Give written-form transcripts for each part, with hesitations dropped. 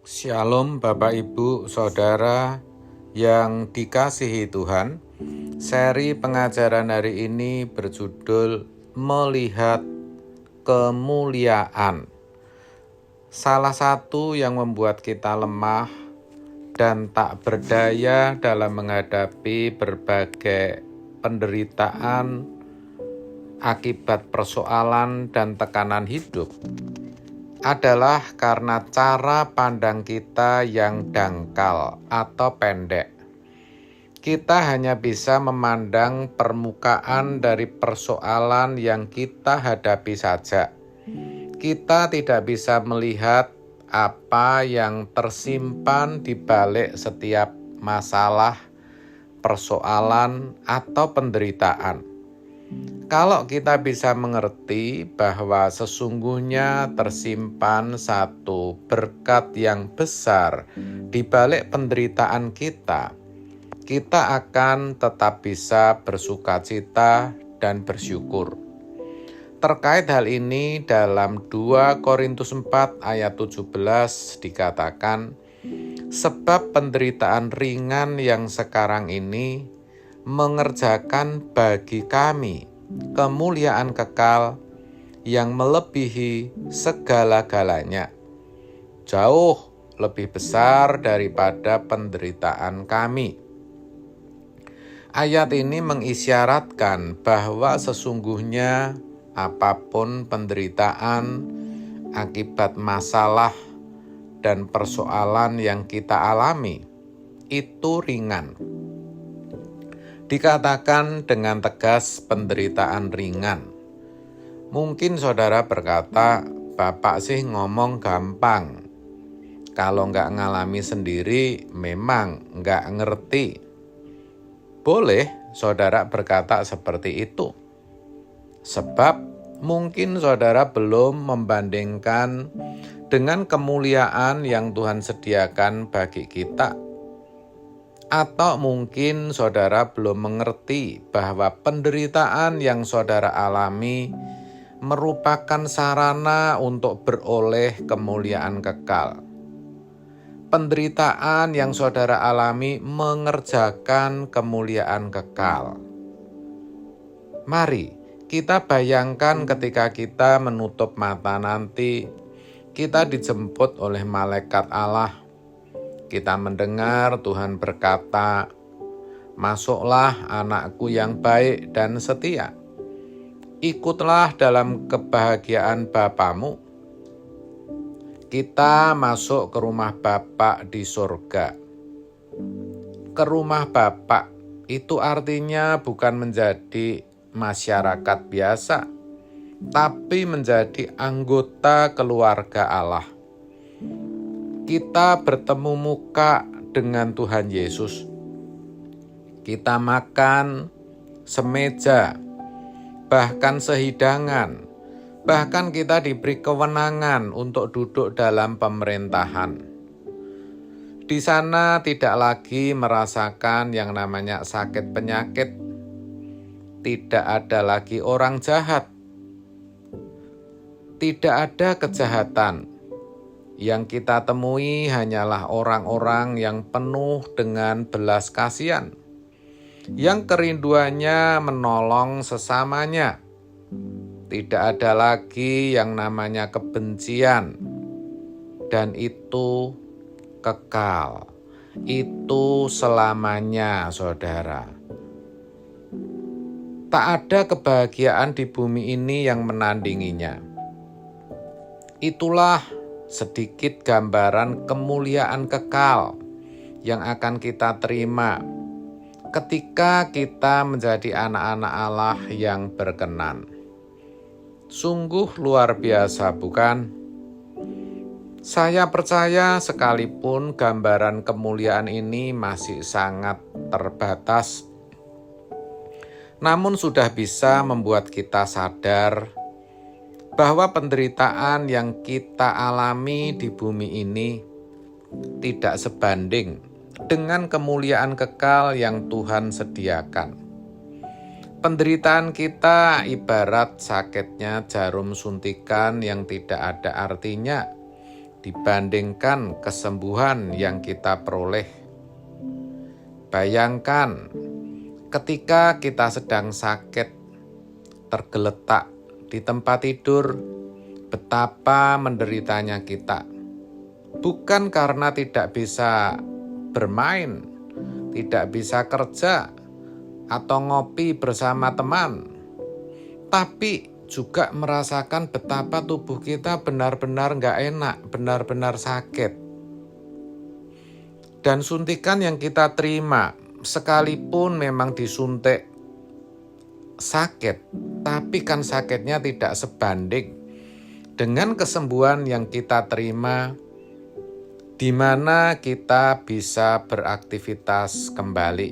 Shalom Bapak Ibu Saudara yang dikasihi Tuhan. Seri pengajaran hari ini berjudul Melihat Kemuliaan. Salah satu yang membuat kita lemah dan tak berdaya dalam menghadapi berbagai penderitaan akibat persoalan dan tekanan hidup adalah karena cara pandang kita yang dangkal atau pendek. Kita hanya bisa memandang permukaan dari persoalan yang kita hadapi saja. Kita tidak bisa melihat apa yang tersimpan di balik setiap masalah, persoalan, atau penderitaan. Kalau kita bisa mengerti bahwa sesungguhnya tersimpan satu berkat yang besar di balik penderitaan kita, kita akan tetap bisa bersukacita dan bersyukur. Terkait hal ini dalam 2 Korintus 4 ayat 17 dikatakan, sebab penderitaan ringan yang sekarang ini mengerjakan bagi kami kemuliaan kekal yang melebihi segala-galanya, jauh lebih besar daripada penderitaan kami. Ayat ini mengisyaratkan bahwa sesungguhnya apapun penderitaan akibat masalah dan persoalan yang kita alami, itu ringan. Dikatakan dengan tegas penderitaan ringan. Mungkin saudara berkata, Bapak sih ngomong gampang. Kalau nggak ngalami sendiri, memang nggak ngerti. Boleh saudara berkata seperti itu. Sebab mungkin saudara belum membandingkan dengan kemuliaan yang Tuhan sediakan bagi kita. Atau mungkin saudara belum mengerti bahwa penderitaan yang saudara alami merupakan sarana untuk beroleh kemuliaan kekal. Penderitaan yang saudara alami mengerjakan kemuliaan kekal. Mari kita bayangkan ketika kita menutup mata nanti, kita dijemput oleh malaikat Allah. Kita mendengar Tuhan berkata, masuklah anakku yang baik dan setia. Ikutlah dalam kebahagiaan Bapamu. Kita masuk ke rumah Bapa di surga. Ke rumah Bapa itu artinya bukan menjadi masyarakat biasa, tapi menjadi anggota keluarga Allah. Kita bertemu muka dengan Tuhan Yesus. Kita makan semeja, bahkan sehidangan. Bahkan kita diberi kewenangan untuk duduk dalam pemerintahan. Di sana tidak lagi merasakan yang namanya sakit penyakit. Tidak ada lagi orang jahat. Tidak ada kejahatan. Yang kita temui hanyalah orang-orang yang penuh dengan belas kasihan, yang kerinduannya menolong sesamanya. Tidak ada lagi yang namanya kebencian, dan itu kekal. Itu selamanya, saudara. Tak ada kebahagiaan di bumi ini yang menandinginya. Itulah sedikit gambaran kemuliaan kekal yang akan kita terima ketika kita menjadi anak-anak Allah yang berkenan. Sungguh luar biasa, bukan? Saya percaya sekalipun gambaran kemuliaan ini masih sangat terbatas, namun sudah bisa membuat kita sadar bahwa penderitaan yang kita alami di bumi ini tidak sebanding dengan kemuliaan kekal yang Tuhan sediakan. Penderitaan kita ibarat sakitnya jarum suntikan yang tidak ada artinya dibandingkan kesembuhan yang kita peroleh. Bayangkan ketika kita sedang sakit, tergeletak di tempat tidur, betapa menderitanya kita. Bukan karena tidak bisa bermain, tidak bisa kerja, atau ngopi bersama teman, tapi juga merasakan betapa tubuh kita benar-benar gak enak, benar-benar sakit. Dan suntikan yang kita terima, sekalipun memang disuntik sakit, tapi kan sakitnya tidak sebanding dengan kesembuhan yang kita terima, di mana kita bisa beraktivitas kembali.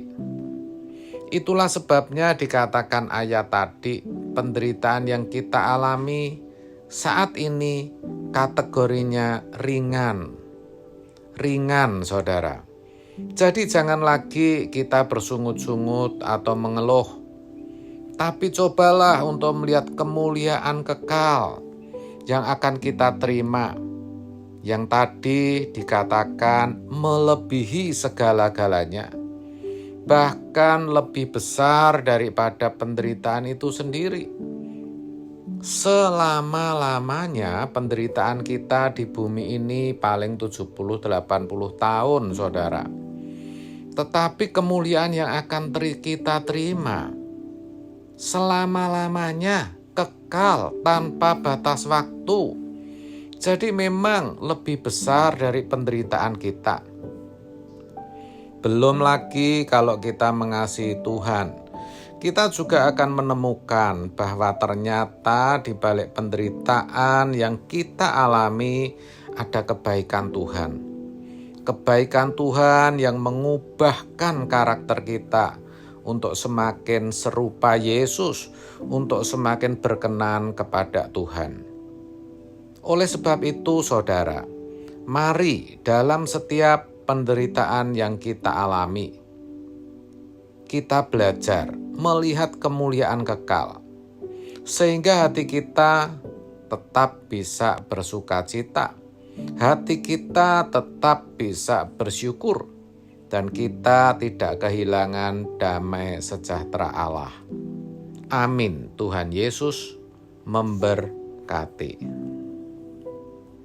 Itulah sebabnya dikatakan ayat tadi, penderitaan yang kita alami saat ini kategorinya ringan. Ringan, saudara. Jadi jangan lagi kita bersungut-sungut atau mengeluh, tapi cobalah untuk melihat kemuliaan kekal yang akan kita terima, yang tadi dikatakan melebihi segala-galanya, bahkan lebih besar daripada penderitaan itu sendiri. Selama-lamanya penderitaan kita di bumi ini paling 70-80 tahun, saudara. Tetapi kemuliaan yang akan kita terima selama-lamanya, kekal, tanpa batas waktu. Jadi memang lebih besar dari penderitaan kita. Belum lagi kalau kita mengasihi Tuhan, kita juga akan menemukan bahwa ternyata di balik penderitaan yang kita alami ada kebaikan Tuhan. Kebaikan Tuhan yang mengubahkan karakter kita untuk semakin serupa Yesus, untuk semakin berkenan kepada Tuhan. Oleh sebab itu, saudara, mari dalam setiap penderitaan yang kita alami, kita belajar melihat kemuliaan kekal, sehingga hati kita tetap bisa bersuka cita, hati kita tetap bisa bersyukur, dan kita tidak kehilangan damai sejahtera Allah. Amin. Tuhan Yesus memberkati.